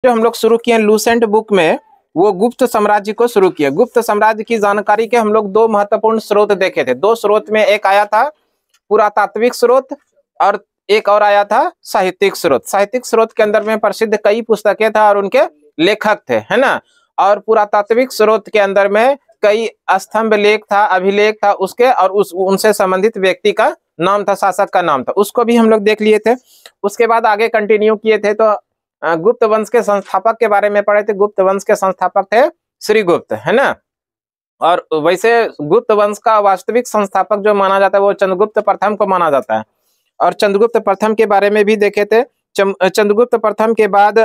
जो हम लोग शुरू किए लूसेंट बुक में, वो गुप्त साम्राज्य को शुरू किया। गुप्त साम्राज्य की जानकारी के हम लोग दो महत्वपूर्ण स्रोत देखे थे। दो स्रोत में एक आया था पुरातात्विक स्रोत और एक और आया था साहित्यिक स्रोत। साहित्यिक स्रोत के अंदर में प्रसिद्ध कई पुस्तकें था और उनके लेखक थे, है ना। और पुरातात्विक स्रोत के अंदर में कई स्तंभ लेख था, अभिलेख था उसके, और उनसे संबंधित व्यक्ति का नाम था, शासक का नाम था, उसको भी हम लोग देख लिए थे। उसके बाद आगे कंटिन्यू किए थे तो गुप्त वंश के संस्थापक के बारे में पढ़े थे। गुप्त वंश के संस्थापक थे श्रीगुप्त, है ना। और वैसे गुप्त वंश का वास्तविक संस्थापक जो माना जाता है वो चंद्रगुप्त प्रथम को माना जाता है। और चंद्रगुप्त प्रथम के बारे में भी देखे थे। चंद्रगुप्त प्रथम के बाद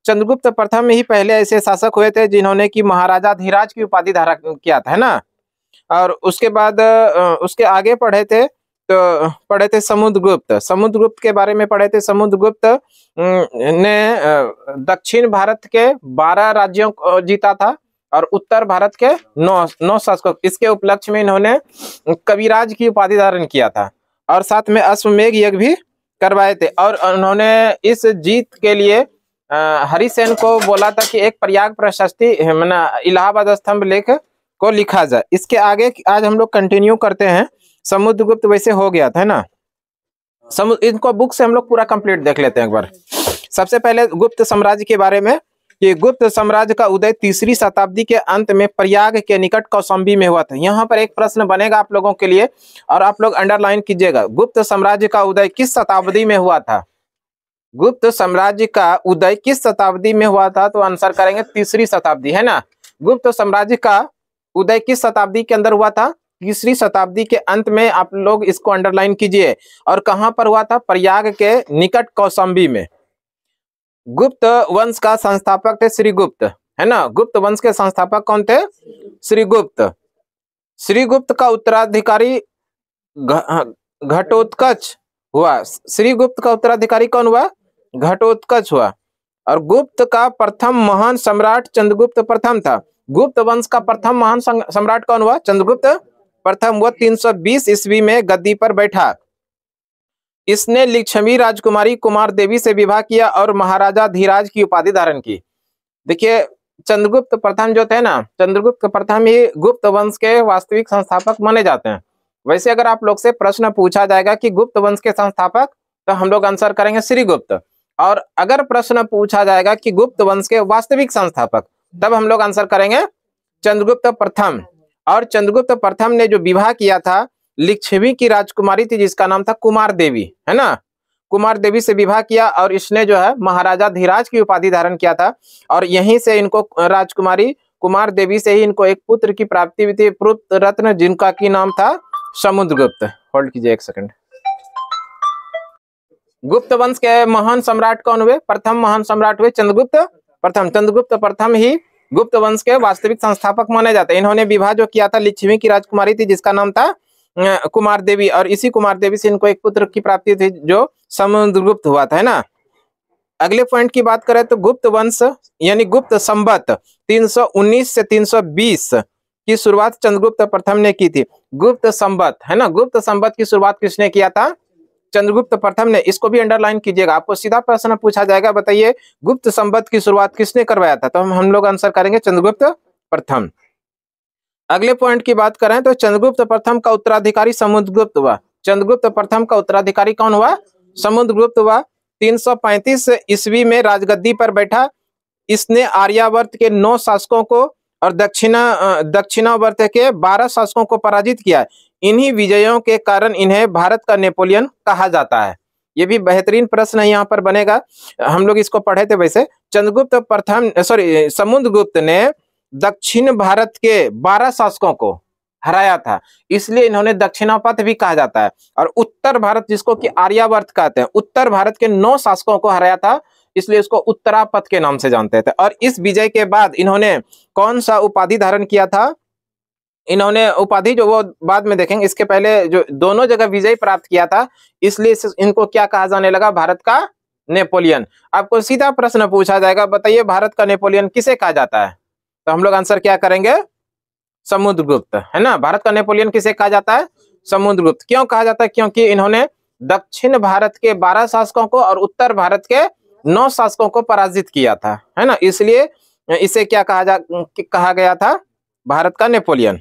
चंद्रगुप्त प्रथम ही पहले ऐसे शासक हुए थे जिन्होंने की महाराजा धीराज की उपाधि धारण किया था, है ना। और उसके बाद उसके आगे पढ़े थे समुद्रगुप्त। समुद्रगुप्त के बारे में पढ़े थे। समुद्रगुप्त ने दक्षिण भारत के 12 राज्यों को जीता था और उत्तर भारत के 9 शासकों। इसके उपलक्ष्य में इन्होंने कविराज की उपाधि धारण किया था और साथ में अश्वमेध यज्ञ भी करवाए थे। और उन्होंने इस जीत के लिए हरिसेन को बोला था कि एक प्रयाग प्रशस्ति इलाहाबाद स्तंभ लेख को लिखा जाए। इसके आगे आज हम लोग कंटिन्यू करते हैं। समुद्रगुप्त वैसे हो गया था, है ना। इनको बुक से हम लोग पूरा कंप्लीट देख लेते हैं एक बार। सबसे पहले गुप्त साम्राज्य के बारे में कि गुप्त साम्राज्य का उदय 3री शताब्दी के अंत में प्रयाग के निकट कौशाम्बी में हुआ था। यहाँ पर एक प्रश्न बनेगा आप लोगों के लिए और आप लोग अंडरलाइन कीजिएगा। गुप्त साम्राज्य का उदय किस शताब्दी में हुआ था? गुप्त साम्राज्य का उदय किस शताब्दी में हुआ था? तो आंसर करेंगे 3री शताब्दी, है ना। गुप्त साम्राज्य का उदय किस शताब्दी के अंदर हुआ था? 3री शताब्दी के अंत में। आप लोग इसको अंडरलाइन कीजिए। और कहां पर हुआ था? प्रयाग के निकट कौशाम्बी में। गुप्त वंश का संस्थापक थे श्रीगुप्त, है ना। गुप्त वंश के संस्थापक कौन थे? श्रीगुप्त। श्रीगुप्त का उत्तराधिकारी घटोत्कच हुआ। श्रीगुप्त का उत्तराधिकारी कौन हुआ? घटोत्कच हुआ। और गुप्त का प्रथम महान सम्राट चंद्रगुप्त प्रथम था। गुप्त वंश का प्रथम महान सम्राट कौन हुआ? चंद्रगुप्त प्रथम। वह 320 ईस्वी में गद्दी पर बैठा। इसने लिच्छवी राजकुमारी कुमार देवी से विवाह किया और महाराजा धीराज की उपाधि धारण की। देखिए चंद्रगुप्त प्रथम जो थे ना, चंद्रगुप्त प्रथम ही गुप्त वंश के वास्तविक संस्थापक माने जाते हैं। वैसे अगर आप लोग से प्रश्न पूछा जाएगा कि गुप्त वंश के संस्थापक, तो हम लोग आंसर करेंगे श्रीगुप्त। और अगर प्रश्न पूछा जाएगा कि गुप्त वंश के वास्तविक संस्थापक, तब हम लोग आंसर करेंगे चंद्रगुप्त प्रथम। और चंद्रगुप्त प्रथम ने जो विवाह किया था लिच्छवी की राजकुमारी थी जिसका नाम था कुमार देवी, है ना। कुमार देवी से विवाह किया और इसने जो है महाराजा धीराज की उपाधि धारण किया था। और यहीं से इनको राजकुमारी कुमार देवी से ही इनको एक पुत्र की प्राप्ति हुई थी, पुत्र रत्न, जिनका की नाम था समुद्रगुप्त। होल्ड कीजिए एक सेकंड। गुप्त वंश के महान सम्राट कौन हुए? प्रथम महान सम्राट हुए चंद्रगुप्त प्रथम। चंद्रगुप्त प्रथम ही गुप्त वंश के वास्तविक संस्थापक माने जाते हैं। इन्होंने विवाह जो किया था लिच्छवी की राजकुमारी थी जिसका नाम था कुमार देवी, और इसी कुमार देवी से इनको एक पुत्र की प्राप्ति थी जो समुद्रगुप्त हुआ था, है ना। अगले पॉइंट की बात करें तो गुप्त वंश यानी गुप्त संवत 319 से 320 की शुरुआत चंद्रगुप्त प्रथम ने की थी। गुप्त संवत, है ना। गुप्त संवत की शुरुआत किसने किया था? चंद्रगुप्त प्रथम ने। इसको भी अंडरलाइन कीजिएगा, आपको सीधा प्रश्न पूछा जाएगा, बताइए गुप्त संवत की शुरुआत किसने करवाया था? तो हम लोग आंसर करेंगे चंद्रगुप्त प्रथम। अगले पॉइंट की बात करें तो चंद्रगुप्त प्रथम का उत्तराधिकारी समुद्रगुप्त हुआ। चंद्रगुप्त प्रथम का उत्तराधिकारी कौन हुआ? समुद्रगुप्त हुआ। 335 ईस्वी में राजगद्दी पर बैठा। इसने आर्यावर्त के 9 शासकों को और दक्षिणावर्त के 12 शासकों को पराजित किया। इन्हीं विजयों के कारण इन्हें भारत का नेपोलियन कहा जाता है। ये भी बेहतरीन प्रश्न यहाँ पर बनेगा, हम लोग इसको पढ़े थे। वैसे समुद्रगुप्त ने दक्षिण भारत के 12 शासकों को हराया था, इसलिए इन्होंने दक्षिणापथ भी कहा जाता है। और उत्तर भारत जिसको कि आर्यावर्त कहते हैं, उत्तर भारत के 9 शासकों को हराया था, इसलिए इसको उत्तरापथ के नाम से जानते थे। और इस विजय के बाद इन्होंने कौन सा उपाधि धारण किया था? इन्होंने उपाधि जो वो बाद में देखेंगे, इसके पहले जो दोनों जगह विजय प्राप्त किया था, इसलिए इनको क्या कहा जाने लगा? भारत का नेपोलियन। आपको सीधा प्रश्न पूछा जाएगा, बताइए भारत का नेपोलियन किसे कहा जाता है? तो हम लोग आंसर क्या करेंगे? समुद्रगुप्त, है ना। भारत का नेपोलियन किसे कहा जाता है? समुद्रगुप्त। क्यों कहा जाता है? क्योंकि इन्होंने दक्षिण भारत के 12 शासकों को और उत्तर भारत के 9 शासकों को पराजित किया था, है ना, इसलिए इसे क्या कहा गया था, भारत का नेपोलियन।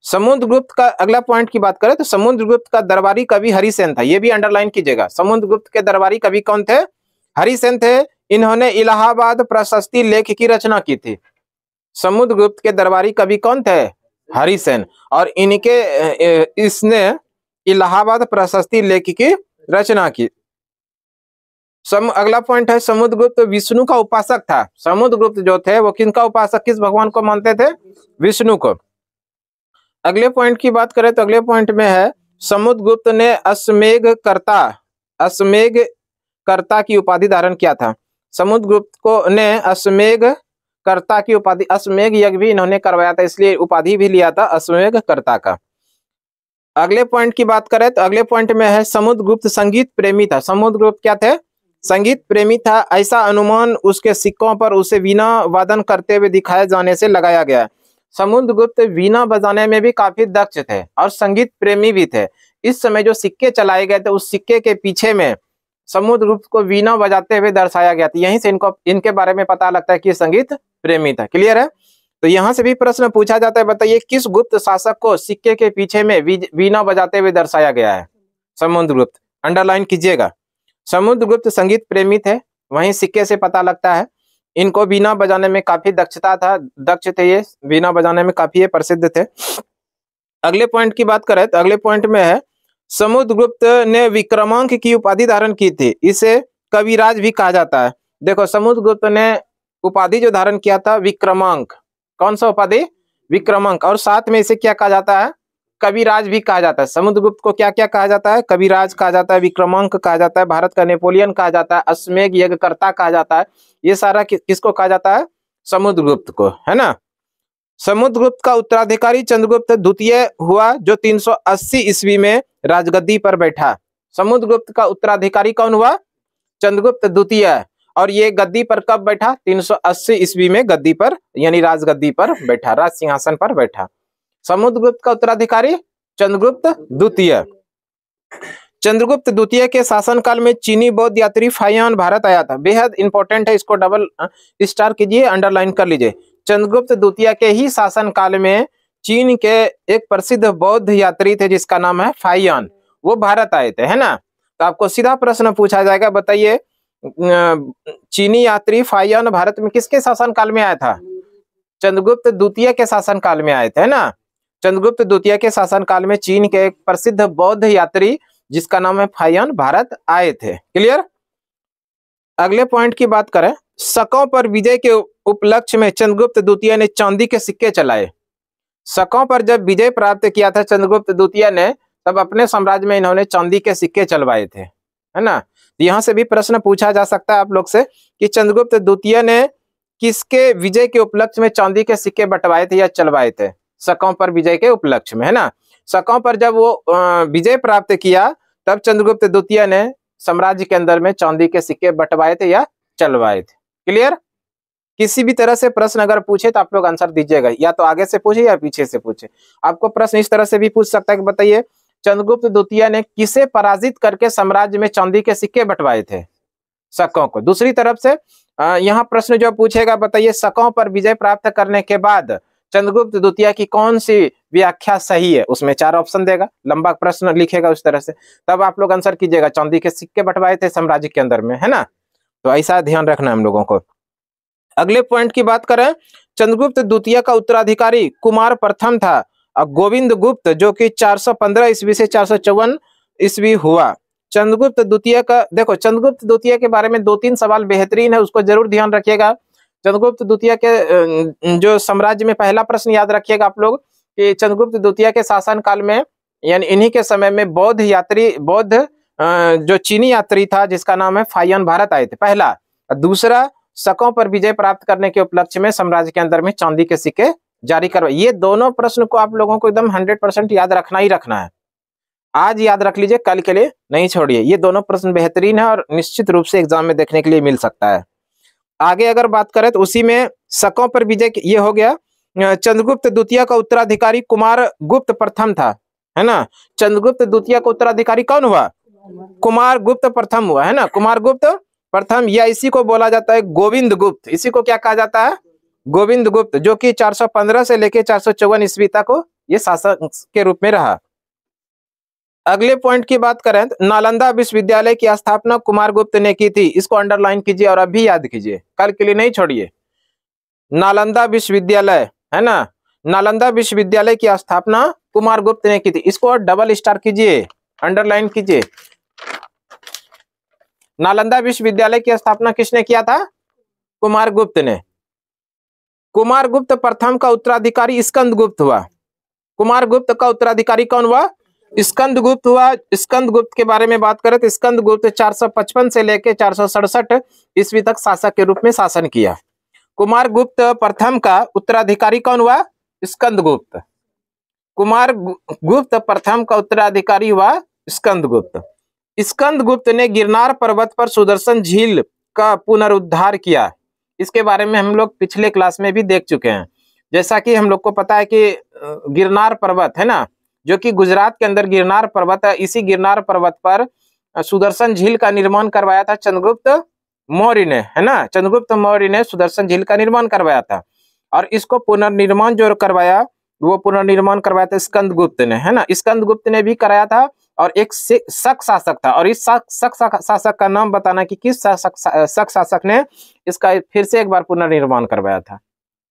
समुद्रगुप्त का अगला पॉइंट की बात करें तो समुद्रगुप्त का दरबारी कवि हरिसेन था, ये भी अंडरलाइन कीजिएगा। समुद्रगुप्त के दरबारी कवि कौन थे? हरिसेन थे। इन्होंने इलाहाबाद प्रशस्ति लेख की रचना की थी। समुद्रगुप्त के दरबारी कवि कौन थे? हरिसेन। और इसने इलाहाबाद प्रशस्ति लेख की रचना की। अगला पॉइंट है समुद्रगुप्त विष्णु का उपासक था। समुद्रगुप्त जो थे वो किनका उपासक, किस भगवान को मानते थे? विष्णु को। अगले पॉइंट की बात करें तो अगले पॉइंट में है समुद्रगुप्त ने अश्वमेघ कर्ता की उपाधि धारण किया था। समुद्रगुप्त को ने अश्वमेघ कर्ता की उपाधि, अश्वमेघ यज्ञ भी इन्होंने करवाया था, इसलिए उपाधि भी लिया था अश्वमेघ कर्ता का। अगले पॉइंट की बात करें तो अगले पॉइंट में है समुद्रगुप्त संगीत प्रेमी था। समुद्रगुप्त क्या थे? संगीत प्रेमी था। ऐसा अनुमान उसके सिक्कों पर उसे वीणा वादन करते हुए दिखाए जाने से लगाया गया। समुद्रगुप्त वीणा बजाने में भी काफी दक्ष थे और संगीत प्रेमी भी थे। इस समय जो सिक्के चलाए गए थे उस सिक्के के पीछे में समुद्रगुप्त को वीणा बजाते हुए दर्शाया गया था। यहीं से इनके बारे में पता लगता है कि संगीत प्रेमी था। क्लियर है? तो यहाँ से भी प्रश्न पूछा जाता है, बताइए किस गुप्त शासक को सिक्के के पीछे में वीणा बजाते हुए दर्शाया गया है? समुद्रगुप्त। अंडरलाइन कीजिएगा। समुद्रगुप्त संगीत प्रेमी थे, वहीं सिक्के से पता लगता है। इनको वीणा बजाने में काफी दक्ष थे, ये वीणा बजाने में काफी ये प्रसिद्ध थे। अगले पॉइंट की बात करें तो अगले पॉइंट में है समुद्रगुप्त ने विक्रमांक की उपाधि धारण की थी। इसे कविराज भी कहा जाता है। देखो समुद्रगुप्त ने उपाधि जो धारण किया था विक्रमांक, कौन सा उपाधि? विक्रमांक। और साथ में इसे क्या कहा जाता है? कविराज भी कहा जाता है। समुद्रगुप्त को क्या क्या कहा जाता है? कविराज कहा जाता है, विक्रमांक कहा जाता है, भारत का नेपोलियन कहा जाता है, अश्वमेघ यज्ञकर्ता कहा जाता है। ये सारा किसको कहा जाता है? समुद्रगुप्त को, है ना। समुद्रगुप्त का उत्तराधिकारी चंद्रगुप्त द्वितीय हुआ, जो 380 ईस्वी में राजगद्दी पर बैठा। समुद्रगुप्त का उत्तराधिकारी कौन हुआ? चंद्रगुप्त द्वितीय। और ये गद्दी पर कब बैठा? 380 ईस्वी में गद्दी पर, यानी राजगद्दी पर बैठा, राज सिंहासन पर बैठा। समुद्रगुप्त का उत्तराधिकारी चंद्रगुप्त द्वितीय। चंद्रगुप्त द्वितीय के शासनकाल में चीनी बौद्ध यात्री फाहियान भारत आया था। बेहद इंपॉर्टेंट है, इसको डबल स्टार कीजिए, अंडरलाइन कर लीजिए। चंद्रगुप्त द्वितीय के ही शासनकाल में चीन के एक प्रसिद्ध बौद्ध यात्री थे जिसका नाम है फाहियान, वो भारत आए थे, है ना। तो आपको सीधा प्रश्न पूछा जाएगा, बताइए चीनी यात्री फाहियान भारत में किसके शासनकाल में आया था? चंद्रगुप्त द्वितीय के शासनकाल में आए थे, है ना। चंद्रगुप्त द्वितीय के शासनकाल में चीन के एक प्रसिद्ध बौद्ध यात्री जिसका नाम है फाहियान भारत आए थे। क्लियर? अगले पॉइंट की बात करें, शकों पर विजय के उपलक्ष्य में चंद्रगुप्त द्वितीय ने चांदी के सिक्के चलाए। शकों पर जब विजय प्राप्त किया था चंद्रगुप्त द्वितीय ने, तब अपने साम्राज्य में इन्होंने चांदी के सिक्के चलवाए थे, है ना। यहाँ से भी प्रश्न पूछा जा सकता है आप लोग से कि चंद्रगुप्त द्वितीय ने किसके विजय के उपलक्ष्य में चांदी के सिक्के बंटवाए थे या चलवाए थे? शकों पर विजय के उपलक्ष्य में, है ना। शकों पर जब वो विजय प्राप्त किया तब चंद्रगुप्त द्वितीय ने साम्राज्य के अंदर में चांदी के सिक्के बंटवाए थे या चलवाए थे। क्लियर? किसी भी तरह से प्रश्न अगर पूछे तो आप लोग आंसर दीजिएगा, या तो आगे से पूछे या पीछे से पूछे। आपको प्रश्न इस तरह से भी पूछ सकता है कि बताइए चंद्रगुप्त द्वितीय ने किसे पराजित करके साम्राज्य में चांदी के सिक्के बंटवाए थे? शकों को। दूसरी तरफ से यहाँ प्रश्न जो पूछेगा, बताइए शकों पर विजय प्राप्त करने के बाद चंद्रगुप्त द्वितीय की कौन सी व्याख्या सही है? उसमें 4 ऑप्शन देगा, लंबा प्रश्न लिखेगा उस तरह से, तब आप लोग आंसर कीजिएगा। चांदी के सिक्के बंटवाए थे साम्राज्य के अंदर में, है ना। तो ऐसा ध्यान रखना हम लोगों को। अगले पॉइंट की बात करें, चंद्रगुप्त द्वितीय का उत्तराधिकारी कुमार प्रथम था और गोविंद गुप्त जो कि 415 ईस्वी से 454 ईस्वी हुआ। चंद्रगुप्त द्वितीय का, देखो चंद्रगुप्त द्वितीय के बारे में 2-3 सवाल बेहतरीन है, उसको जरूर ध्यान रखिएगा। चंद्रगुप्त द्वितीय के जो साम्राज्य में, पहला प्रश्न याद रखिएगा आप लोग कि चंद्रगुप्त द्वितीय के शासन काल में, यानी इन्हीं के समय में बौद्ध जो चीनी यात्री था जिसका नाम है फाहियान भारत आए थे, पहला। दूसरा, शकों पर विजय प्राप्त करने के उपलक्ष्य में साम्राज्य के अंदर में चांदी के सिक्के जारी करवाए। ये दोनों प्रश्न को आप लोगों को एकदम 100% याद रखना ही रखना है। आज याद रख लीजिए, कल के लिए नहीं छोड़िए। ये दोनों प्रश्न बेहतरीन है और निश्चित रूप से एग्जाम में देखने के लिए मिल सकता है। आगे अगर बात करें तो उसी में शकों पर विजय, ये हो गया। चंद्रगुप्त द्वितीय का उत्तराधिकारी कुमार गुप्त प्रथम था, है ना। चंद्रगुप्त द्वितीय का उत्तराधिकारी कौन हुआ? कुमार गुप्त प्रथम हुआ, है ना। कुमार गुप्त प्रथम, या इसी को बोला जाता है गोविंद गुप्त। इसी को क्या कहा जाता है? गोविंद गुप्त, जो कि 415 से लेके 454 ईस्वी तक ये शासक के रूप में रहा। अगले पॉइंट की बात करें तो नालंदा विश्वविद्यालय की स्थापना कुमारगुप्त ने की थी। इसको अंडरलाइन कीजिए और अभी याद कीजिए, कल के लिए नहीं छोड़िए। नालंदा विश्वविद्यालय है ना, नालंदा विश्वविद्यालय की स्थापना कुमारगुप्त ने की थी। इसको डबल स्टार कीजिए, अंडरलाइन कीजिए। नालंदा विश्वविद्यालय की स्थापना किसने किया था? कुमारगुप्त ने। कुमारगुप्त प्रथम का उत्तराधिकारी स्कंदगुप्त हुआ। कुमारगुप्त का उत्तराधिकारी कौन हुआ? स्कंदगुप्त हुआ। स्कंदगुप्त के बारे में बात करें तो स्कंदगुप्त 455 से लेकर 467 ईस्वी तक शासक के रूप में शासन किया। कुमारगुप्त प्रथम का उत्तराधिकारी कौन हुआ? स्कंदगुप्त। कुमारगुप्त प्रथम का उत्तराधिकारी हुआ स्कंदगुप्त। स्कंदगुप्त ने गिरनार पर्वत पर सुदर्शन झील का पुनरुद्धार किया। इसके बारे में हम लोग पिछले क्लास में भी देख चुके हैं। जैसा कि हम लोग को पता है कि गिरनार पर्वत है ना, जो कि गुजरात के अंदर गिरनार पर्वत है, इसी गिरनार पर्वत पर सुदर्शन झील का निर्माण करवाया था चंद्रगुप्त मौर्य ने, है ना। चंद्रगुप्त मौर्य ने सुदर्शन झील का निर्माण करवाया था और इसको पुनर्निर्माण जो करवाया, वो पुनर्निर्माण करवाया था स्कंदगुप्त ने, है ना। स्कंदगुप्त ने भी कराया था और एक शक शासक था, और इस शक शासक का नाम बताना कि किस शक शासक ने इसका फिर से एक बार पुनर्निर्माण करवाया था।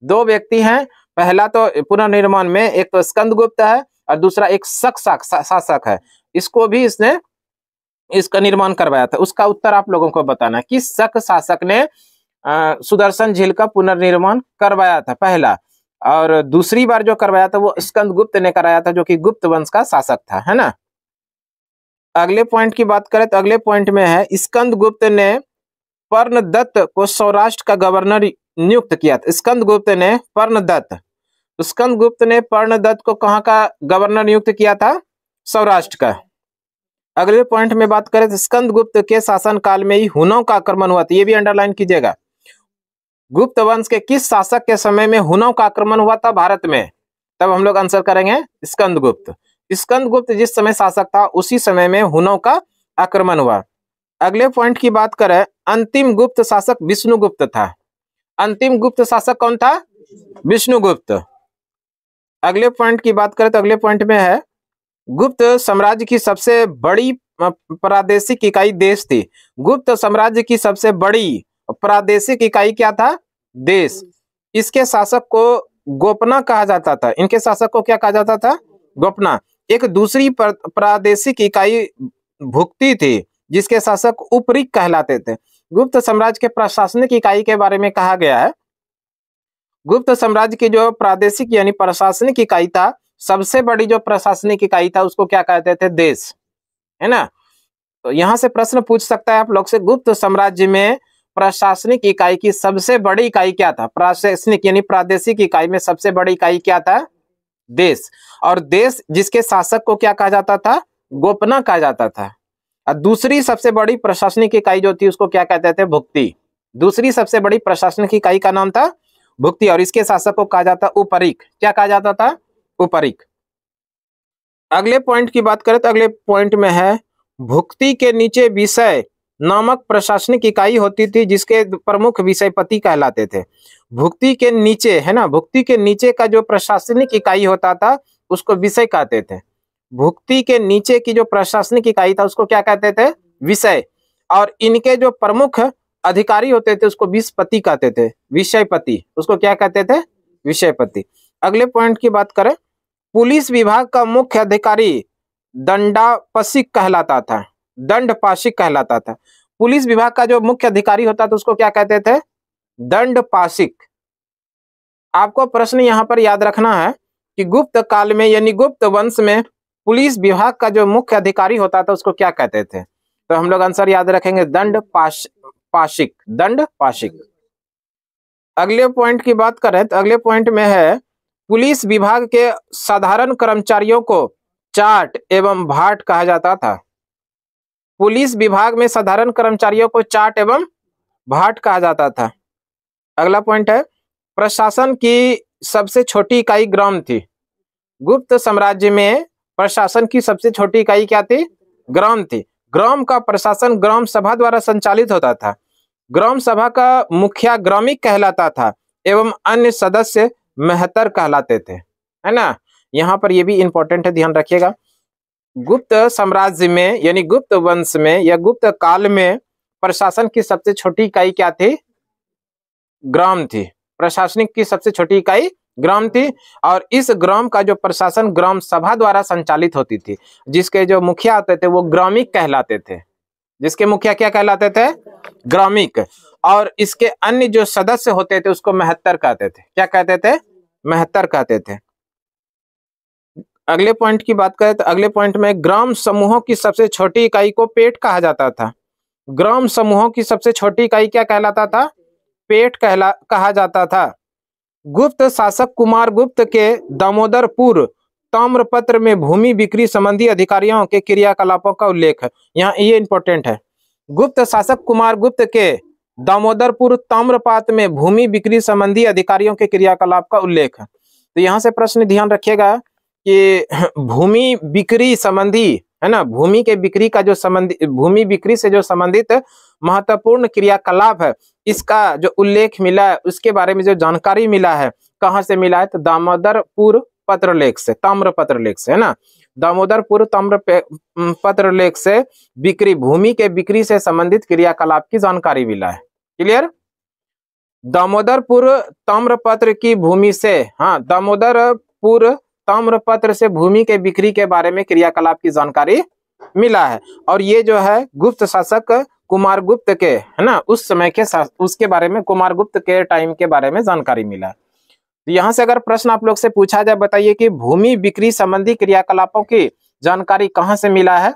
दो व्यक्ति हैं, पहला तो पुनर्निर्माण में एक तो स्कंदगुप्त है और दूसरा एक शक शासक है। इसको भी इसने इसका निर्माण करवाया था। उसका उत्तर आप लोगों को बताना कि शक शासक ने सुदर्शन झील का पुनर्निर्माण करवाया था पहला, और दूसरी बार जो करवाया था वो स्कंदगुप्त ने कराया था, जो कि गुप्त वंश का शासक था, है ना। अगले पॉइंट की बात करें तो अगले पॉइंट में है स्कंदगुप्त ने पर्णदत्त को सौराष्ट्र का गवर्नर नियुक्त किया था। स्कंदगुप्त ने पर्णदत्त को कहाँ का गवर्नर नियुक्त किया था? सौराष्ट्र का। अगले पॉइंट में बात करें तो स्कंदगुप्त के शासन काल में ही हुनों का आक्रमण हुआ था। ये भी अंडरलाइन कीजिएगा। गुप्त वंश के किस शासक के समय में हुनों का आक्रमण हुआ था भारत में? तब हम लोग आंसर करेंगे स्कंदगुप्त। स्कंदगुप्त जिस समय शासक था उसी समय में हुनों का आक्रमण हुआ। अगले पॉइंट की बात करें, अंतिम गुप्त शासक विष्णुगुप्त था। अंतिम गुप्त शासक कौन था? विष्णुगुप्त। अगले पॉइंट की बात करें तो अगले पॉइंट में है गुप्त साम्राज्य की सबसे बड़ी प्रादेशिक इकाई देश थी। गुप्त साम्राज्य की सबसे बड़ी प्रादेशिक इकाई क्या था? देश। इसके शासक को गोपना कहा जाता था। इनके शासक को क्या कहा जाता था? गोपना। एक दूसरी प्रादेशिक इकाई भुक्ति थी, जिसके शासक उपरिक कहलाते थे। गुप्त साम्राज्य के प्रशासनिक इकाई के बारे में कहा गया है, गुप्त साम्राज्य की जो प्रादेशिक यानी प्रशासनिक इकाई था, सबसे बड़ी जो प्रशासनिक इकाई था उसको क्या कहते थे? देश, है ना। तो यहां से प्रश्न पूछ सकता है आप लोग से, गुप्त साम्राज्य में प्रशासनिक इकाई की सबसे बड़ी इकाई क्या था? प्रशासनिक यानी प्रादेशिक इकाई में सबसे बड़ी इकाई क्या था? देश। और देश जिसके शासक को क्या कहा जाता था? गोपना कहा जाता था। और दूसरी सबसे बड़ी प्रशासनिक इकाई जो थी उसको क्या कहते थे? भुक्ति। दूसरी सबसे बड़ी प्रशासनिक इकाई का नाम था भुक्ति, और इसके शासक को कहा जाता उपरिक। क्या कहा जाता था? उपरिक। अगले पॉइंट की बात करें तो अगले पॉइंट में है भुक्ति के नीचे विषय नामक प्रशासनिक इकाई होती थी, जिसके प्रमुख विषयपति कहलाते थे। भुक्ति के नीचे, है ना, भुक्ति के नीचे का जो प्रशासनिक इकाई होता था उसको विषय कहते थे। भुक्ति के नीचे की जो प्रशासनिक इकाई था उसको क्या कहते थे? विषय। और इनके जो प्रमुख अधिकारी होते थे उसको विषयपति कहते थे। विषयपति, उसको क्या कहते थे? विषयपति। अगले पॉइंट की बात करें, पुलिस विभाग का मुख्य अधिकारी दंडापाशिक कहलाता था। दंडपाशिक कहलाता था। पुलिस विभाग का जो मुख्य अधिकारी होता था उसको क्या कहते थे? दंडपाशिक। आपको प्रश्न यहां पर याद रखना है कि गुप्त काल में यानी गुप्त वंश में पुलिस विभाग का जो मुख्य अधिकारी होता था उसको क्या कहते थे? तो हम लोग आंसर याद रखेंगे दंडपाशिक। दंडपाशिक। अगले पॉइंट की बात करें तो अगले पॉइंट में है पुलिस विभाग के साधारण कर्मचारियों को चाट एवं भाट कहा जाता था। पुलिस विभाग में साधारण कर्मचारियों को चाट एवं भाट कहा जाता था। अगला पॉइंट है प्रशासन की सबसे छोटी इकाई ग्राम थी। गुप्त साम्राज्य में प्रशासन की सबसे छोटी इकाई क्या थी? ग्राम थी। ग्राम का प्रशासन ग्राम सभा द्वारा संचालित होता था। ग्राम सभा का मुखिया ग्रामिक कहलाता था एवं अन्य सदस्य महतर कहलाते थे, है ना। यहाँ पर ये भी इंपॉर्टेंट है, ध्यान रखिएगा। गुप्त साम्राज्य में यानी गुप्त वंश में या गुप्त काल में प्रशासन की सबसे छोटी इकाई क्या थी? ग्राम थी। प्रशासनिक की सबसे छोटी इकाई ग्राम थी, और इस ग्राम का जो प्रशासन ग्राम सभा द्वारा संचालित होती थी, जिसके जो मुखिया होते थे वो ग्रामिक कहलाते थे। जिसके मुखिया क्या कहलाते थे? ग्रामिक। और इसके अन्य जो सदस्य होते थे उसको महत्तर कहते थे। क्या कहते थे? महत्तर कहते थे। अगले पॉइंट की बात करें तो अगले पॉइंट में ग्राम समूहों की सबसे छोटी इकाई को पेट कहा जाता था। ग्राम समूहों की सबसे छोटी इकाई क्या कहलाता था? पेट कहा जाता था। गुप्त शासक कुमार गुप्त के दामोदरपुर ताम्रपत्र में भूमि बिक्री संबंधी अधिकारियों के क्रियाकलापों का उल्लेख है। यहाँ ये इंपॉर्टेंट है। गुप्त शासक कुमार गुप्त के दामोदरपुर ताम्रपात्र में भूमि बिक्री संबंधी अधिकारियों के क्रियाकलाप का उल्लेख है। तो यहाँ से प्रश्न ध्यान रखिएगा कि भूमि बिक्री संबंधी, है ना, भूमि के बिक्री का जो संबंधी, भूमि बिक्री से जो संबंधित महत्वपूर्ण क्रियाकलाप है, इसका जो उल्लेख मिला है, उसके बारे में जो जानकारी मिला है, कहाँ से मिला है? तो दामोदरपुर पत्रलेख से, ताम्रपत्र लेख से, है ना। दामोदरपुर ताम्रपत्र लेख से बिक्री, भूमि के बिक्री से संबंधित क्रियाकलाप की जानकारी मिला है। क्लियर? दामोदरपुर ताम्रपत्र की भूमि से, हाँ, दामोदरपुर ताम्रपत्र से भूमि के बिक्री के बारे में क्रियाकलाप की जानकारी मिला है। और ये जो है गुप्त शासक कुमार गुप्त के, है ना, उस समय के उसके बारे में, कुमार गुप्त के टाइम के बारे में जानकारी मिला है। तो यहाँ से अगर प्रश्न आप लोग से पूछा जाए, बताइए कि भूमि बिक्री संबंधी क्रियाकलापों की जानकारी कहाँ से मिला है?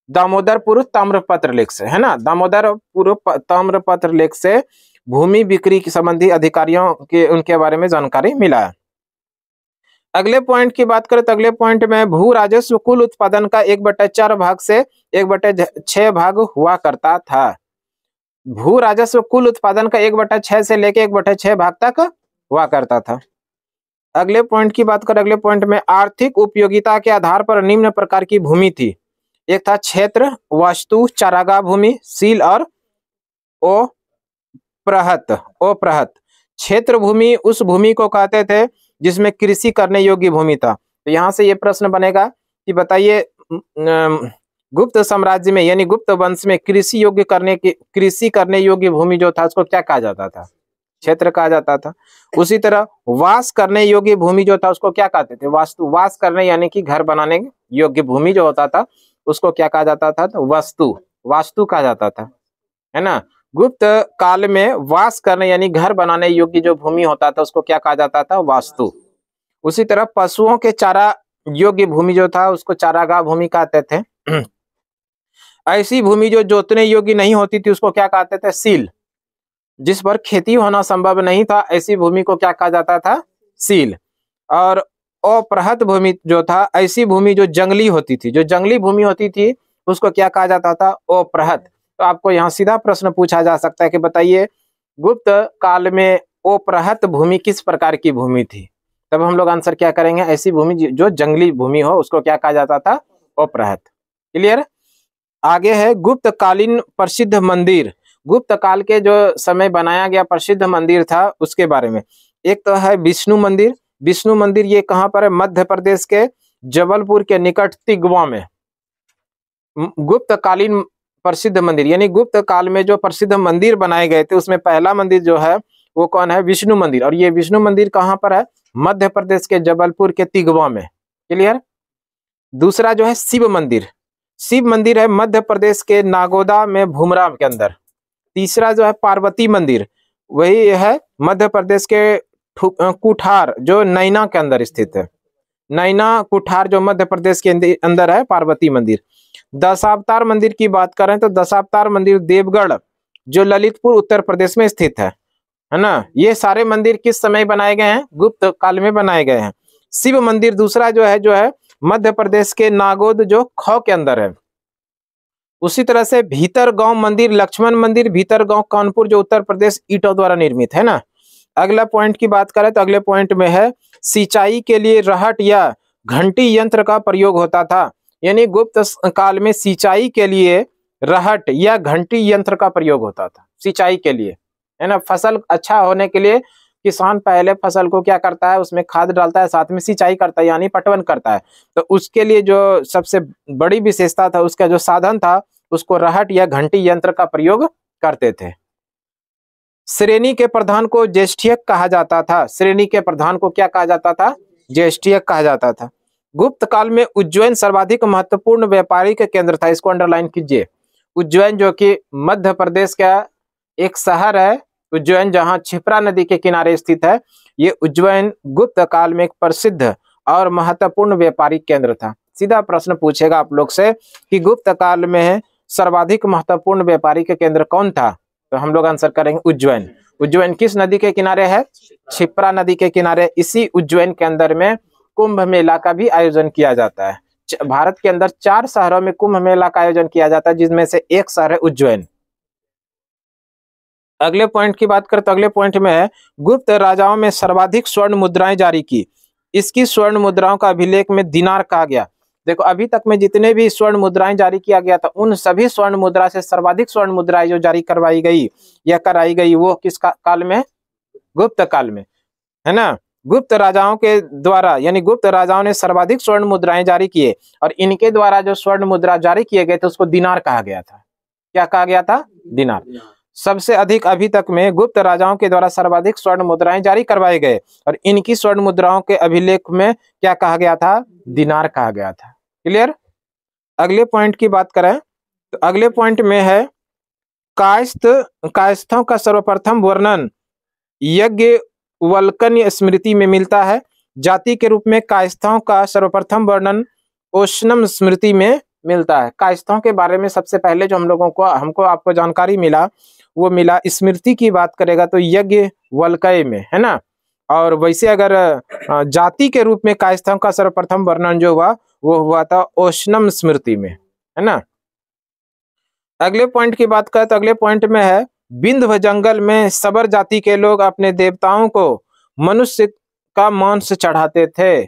दामोदरपुर ताम्रपत्र लेख से, है ना। दामोदरपुर ताम्रपत्र लेख से भूमि बिक्री संबंधी अधिकारियों के, उनके बारे में जानकारी मिला है। अगले पॉइंट की बात करें तो अगले पॉइंट में भू राजस्व कुल उत्पादन का 1/4 भाग से 1/6 भाग हुआ करता था। भू राजस्व कुल उत्पादन का 1/6 से लेके 1/6 भाग तक हुआ करता था। अगले पॉइंट की बात करें, अगले पॉइंट में आर्थिक उपयोगिता के आधार पर निम्न प्रकार की भूमि थी। एक था क्षेत्र, वास्तु, चारागाह भूमि, सील और ओप्रहत। क्षेत्र भूमि उस भूमि को कहते थे जिसमें कृषि करने योग्य भूमि था। तो यहाँ से ये प्रश्न बनेगा कि बताइए गुप्त साम्राज्य में यानी गुप्त वंश में कृषि करने योग्य भूमि जो था उसको क्या कहा जाता था? क्षेत्र कहा जाता था। उसी तरह वास करने योग्य भूमि जो था उसको क्या कहते थे? वास्तु। वास करने यानी कि घर बनाने योग्य भूमि जो होता था उसको क्या कहा जाता था? तो वास्तु कहा जाता था, है ना। गुप्त काल में वास करने यानी घर बनाने योग्य जो भूमि होता था उसको क्या कहा जाता था? वास्तु। उसी तरह पशुओं के चारा योग्य भूमि जो था उसको चारागाह भूमि कहते थे। ऐसी भूमि जो जोतने योग्य नहीं होती थी उसको क्या कहते थे? सील। जिस पर खेती होना संभव नहीं था ऐसी भूमि को क्या कहा जाता था? सील। और अप्रहत भूमि जो था, ऐसी भूमि जो जंगली होती थी, जो जंगली भूमि होती थी उसको क्या कहा जाता था? अप्रहत। तो आपको यहाँ सीधा प्रश्न पूछा जा सकता है कि बताइए गुप्त काल में अप्रहत भूमि किस प्रकार की भूमि थी? तब हम लोग आंसर क्या करेंगे? ऐसी भूमि जो जंगली भूमि हो उसको क्या कहा जाता था? अप्रहत। क्लियर? आगे है गुप्त कालीन प्रसिद्ध मंदिर। गुप्त काल के जो समय बनाया गया प्रसिद्ध मंदिर था उसके बारे में। एक तो है विष्णु मंदिर। विष्णु मंदिर ये कहाँ पर है? मध्य प्रदेश के जबलपुर के निकट तिगवा में। गुप्त कालीन प्रसिद्ध मंदिर यानी गुप्त काल में जो प्रसिद्ध मंदिर बनाए गए थे उसमें पहला मंदिर जो है वो कौन है? विष्णु मंदिर। और ये विष्णु मंदिर कहाँ पर है? मध्य प्रदेश के जबलपुर के तिगवा में। क्लियर? दूसरा जो है शिव मंदिर। शिव मंदिर है मध्य प्रदेश के नागोदा में भूमरा के अंदर। तीसरा जो है पार्वती मंदिर, वही है मध्य प्रदेश के कुठार जो नैना के अंदर स्थित है। नैना कुठार जो मध्य प्रदेश के अंदर है पार्वती मंदिर। दशावतार मंदिर की बात करें तो दशावतार मंदिर देवगढ़ जो ललितपुर उत्तर प्रदेश में स्थित है ना। ये सारे मंदिर किस समय बनाए गए हैं? गुप्त काल में बनाए गए हैं। शिव मंदिर दूसरा जो है मध्य प्रदेश के नागोद जो खौ के अंदर है। उसी तरह से भीतर गांव मंदिर, लक्ष्मण मंदिर भीतर गांव कानपुर जो उत्तर प्रदेश ईंटों द्वारा निर्मित है ना। अगला पॉइंट की बात करें तो अगले पॉइंट में है सिंचाई के लिए रहट या घंटी यंत्र का प्रयोग होता था। यानी गुप्त काल में सिंचाई के लिए रहट या घंटी यंत्र का प्रयोग होता था सिंचाई के लिए, है ना। फसल अच्छा होने के लिए किसान पहले फसल को क्या करता है, उसमें खाद डालता है, साथ में सिंचाई करता है यानी पटवन करता है। तो उसके लिए जो सबसे बड़ी विशेषता था, उसका जो साधन था, उसको रहट या घंटी यंत्र का प्रयोग करते थे। श्रेणी के प्रधान को ज्येष्ठियक कहा जाता था। श्रेणी के प्रधान को क्या कहा जाता था? ज्येष्ठियक कहा जाता था। गुप्त काल में उज्जैन सर्वाधिक महत्वपूर्ण व्यापारिक केंद्र था। इसको अंडरलाइन कीजिए। उज्जैन जो कि मध्य प्रदेश का एक शहर है, उज्जैन जहां क्षिप्रा नदी के किनारे स्थित है, ये उज्जैन गुप्त काल में एक प्रसिद्ध और महत्वपूर्ण व्यापारिक केंद्र था। सीधा प्रश्न पूछेगा आप लोग से कि गुप्त काल में सर्वाधिक महत्वपूर्ण व्यापारिक केंद्र कौन था, तो हम लोग आंसर करेंगे उज्जैन। उज्जैन किस नदी के किनारे है? क्षिप्रा नदी के किनारे। इसी उज्जैन के अंदर में कुंभ मेला का भी आयोजन किया जाता है। भारत के अंदर 4 शहरों में कुंभ मेला का आयोजन किया जाता है, जिसमें से एक शहर है उज्जैन। अगले पॉइंट की बात करें तो अगले पॉइंट में है गुप्त राजाओं में सर्वाधिक स्वर्ण मुद्राएं जारी की। इसकी स्वर्ण मुद्राओं का अभिलेख में दिनार कहा गया। देखो अभी तक में जितने भी स्वर्ण मुद्राएं जारी किया गया था, उन सभी स्वर्ण मुद्रा से सर्वाधिक स्वर्ण मुद्राएं जो जारी करवाई गई या कराई गई, वो किस काल में? गुप्त काल में, है ना। गुप्त राजाओं के द्वारा यानी गुप्त राजाओं ने सर्वाधिक स्वर्ण मुद्राएं जारी किए, और इनके द्वारा जो स्वर्ण मुद्रा जारी किए गए थे उसको दिनार कहा गया था। क्या कहा गया था? दिनार। सबसे अधिक अभी तक में गुप्त राजाओं के द्वारा सर्वाधिक स्वर्ण मुद्राएं जारी करवाए गए, और इनकी स्वर्ण मुद्राओं के अभिलेख में क्या कहा गया था? दिनार कहा गया था। क्लियर। अगले पॉइंट की बात करें तो अगले पॉइंट में है कायस्थों का सर्वप्रथम वर्णन याज्ञवल्क्य स्मृति में मिलता है। जाति के रूप में कायस्थों का सर्वप्रथम वर्णन ओशनम स्मृति में मिलता है। कायस्थों के बारे में सबसे पहले जो हमको आपको जानकारी मिला, वो मिला स्मृति की बात करेगा तो याज्ञवल्क्य में, है ना। और वैसे अगर जाति के रूप में कायस्थों का सर्वप्रथम वर्णन जो हुआ, वो हुआ था ओशनम स्मृति में, है ना। अगले पॉइंट की बात करें तो अगले पॉइंट में है विंध्य जंगल में सबर जाति के लोग अपने देवताओं को मनुष्य का मांस चढ़ाते थे।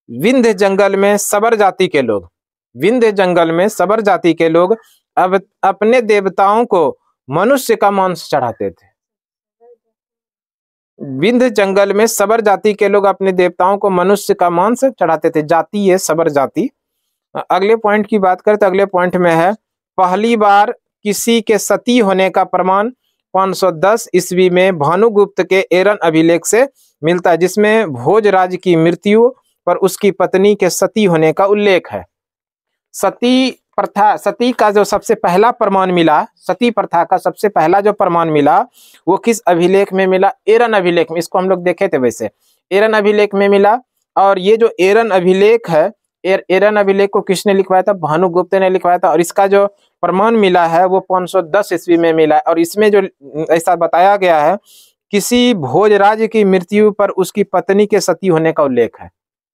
विंध्य जंगल में सबर जाति के लोग, विंध्य जंगल में सबर जाति के लोग अब अपने देवताओं को मनुष्य का मांस चढ़ाते थे। विंध्य जंगल में सबर जाति के लोग अपने देवताओं को मनुष्य का मांस चढ़ाते थे। जाति है सबर जाति। अगले पॉइंट की बात करें तो अगले पॉइंट में है पहली बार किसी के सती होने का प्रमाण 510 ईस्वी में भानुगुप्त के एरन अभिलेख से मिलता है, जिसमें भोजराज की मृत्यु पर उसकी पत्नी के सती होने का उल्लेख है। सती प्रथा, सती का जो सबसे पहला प्रमाण मिला, सती प्रथा का सबसे पहला जो प्रमाण मिला, वो किस अभिलेख में मिला? एरन अभिलेख में। इसको हम लोग देखे थे, वैसे एरन अभिलेख में मिला। और ये जो एरन अभिलेख है, एरन अभिलेख को किसने लिखवाया था? भानुगुप्त ने लिखवाया था। और इसका जो प्रमाण मिला है वो 510 ईस्वी में मिला है। और इसमें जो ऐसा बताया गया है, किसी भोजराज की मृत्यु पर उसकी पत्नी के सती होने का उल्लेख है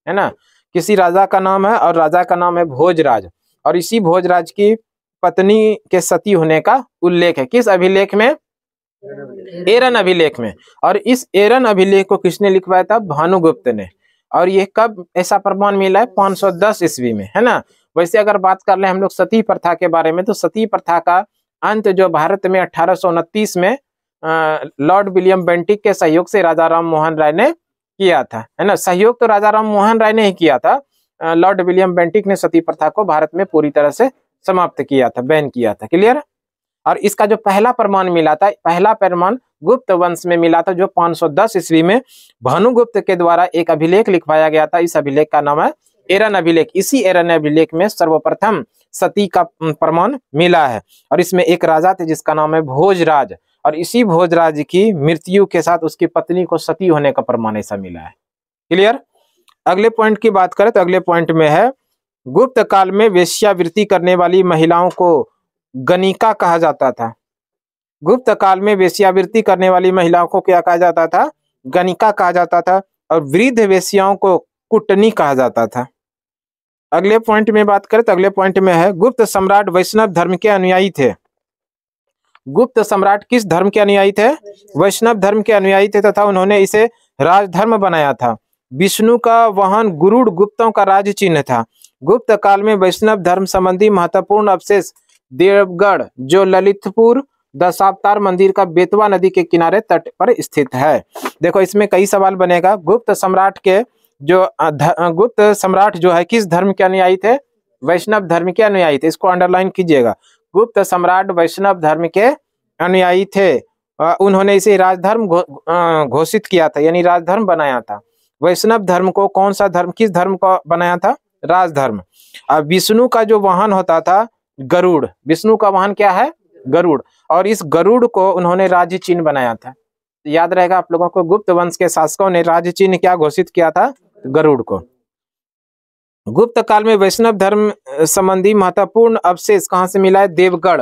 ना। किसी राजा का नाम है और राजा का नाम है भोजराज, और इसी भोजराज की पत्नी के सती होने का उल्लेख है। किस अभिलेख में? एरन अभिलेख में। और इस एरन अभिलेख को किसने लिखवाया था? भानुगुप्त ने। और ये कब ऐसा प्रमाण मिला है? 510 ईस्वी में, है ना। वैसे अगर बात कर ले हम लोग सती प्रथा के बारे में, तो सती प्रथा का अंत जो भारत में 1829 में लॉर्ड विलियम बेंटिक के सहयोग से राजा राम मोहन राय ने किया था, है ना। सहयोग तो राजा राम मोहन राय ने ही किया था, लॉर्ड विलियम बेंटिक ने सती प्रथा को भारत में पूरी तरह से समाप्त किया था, बैन किया था। क्लियर। और इसका जो पहला प्रमाण मिला था, पहला प्रमाण गुप्त वंश में मिला था, जो 510 ईस्वी में भानुगुप्त के द्वारा एक अभिलेख लिखवाया गया था। इस अभिलेख का नाम है एरन अभिलेख। इसी एरन अभिलेख में सर्वप्रथम सती का प्रमाण मिला है। और इसमें एक राजा थे जिसका नाम है भोजराज, और इसी भोजराज की मृत्यु के साथ उसकी पत्नी को सती होने का प्रमाण ऐसा मिला है। क्लियर। अगले पॉइंट की बात करें तो अगले पॉइंट में है गुप्त काल में वेश्यावृत्ति करने वाली महिलाओं को गणिका कहा जाता था। गुप्त काल में वेश्यावृत्ति करने वाली महिलाओं को क्या कहा जाता था? गणिका कहा जाता था। और वृद्ध वेश्याओं को कुटनी कहा जाता था। अगले पॉइंट में बात करें तो अगले पॉइंट में है गुप्त सम्राट वैष्णव धर्म के अनुयायी थे। गुप्त सम्राट किस धर्म के अनुयायी थे? वैष्णव धर्म के अनुयायी थे, तथा उन्होंने इसे राजधर्म बनाया था। विष्णु का वाहन गुरुड़ गुप्तों का राज चिन्ह था। गुप्त काल में वैष्णव धर्म संबंधी महत्वपूर्ण अवशेष देवगढ़ जो ललितपुर दशावतार मंदिर का बेतवा नदी के किनारे तट पर स्थित है। देखो इसमें कई सवाल बनेगा। गुप्त सम्राट के जो गुप्त सम्राट जो है किस धर्म के अनुयायी थे? वैष्णव धर्म के अनुयायी थे। इसको अंडरलाइन कीजिएगा। गुप्त सम्राट वैष्णव धर्म के अनुयायी थे। उन्होंने इसे राजधर्म घोषित किया था, यानी राजधर्म बनाया था। वैष्णव धर्म को कौन सा धर्म, किस धर्म को बनाया था? राजधर्म। अब विष्णु का जो वाहन होता था गरुड़, विष्णु का वाहन क्या है? गरुड़। और इस गरुड़ को उन्होंने राज्य चिन्ह बनाया था। याद रहेगा आप लोगों को, गुप्त वंश के शासकों ने राज्य चिन्ह क्या घोषित किया था? गरुड़ को। गुप्त काल में वैष्णव धर्म संबंधी महत्वपूर्ण अवशेष कहाँ से मिला है? देवगढ़।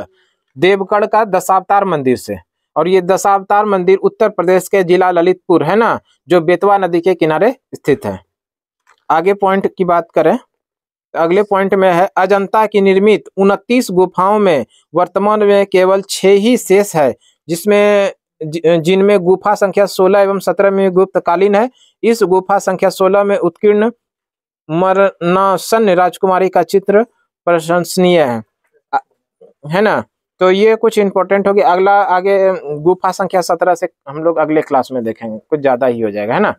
देवगढ़ का दशावतार मंदिर से। और ये दशावतार मंदिर उत्तर प्रदेश के जिला ललितपुर है ना, जो बेतवा नदी के किनारे स्थित है। आगे पॉइंट की बात करें, अगले पॉइंट में है अजंता की निर्मित 29 गुफाओं में वर्तमान में केवल 6 ही शेष है, जिनमें गुफा संख्या 16 एवं 17 में गुप्तकालीन है। इस गुफा संख्या 16 में उत्कीर्ण मरणासन्न राजकुमारी का चित्र प्रशंसनीय है ना। तो ये कुछ इंपॉर्टेंट हो गया। अगला आगे गुफा संख्या 17 से हम लोग अगले क्लास में देखेंगे, कुछ ज्यादा ही हो जाएगा, है ना।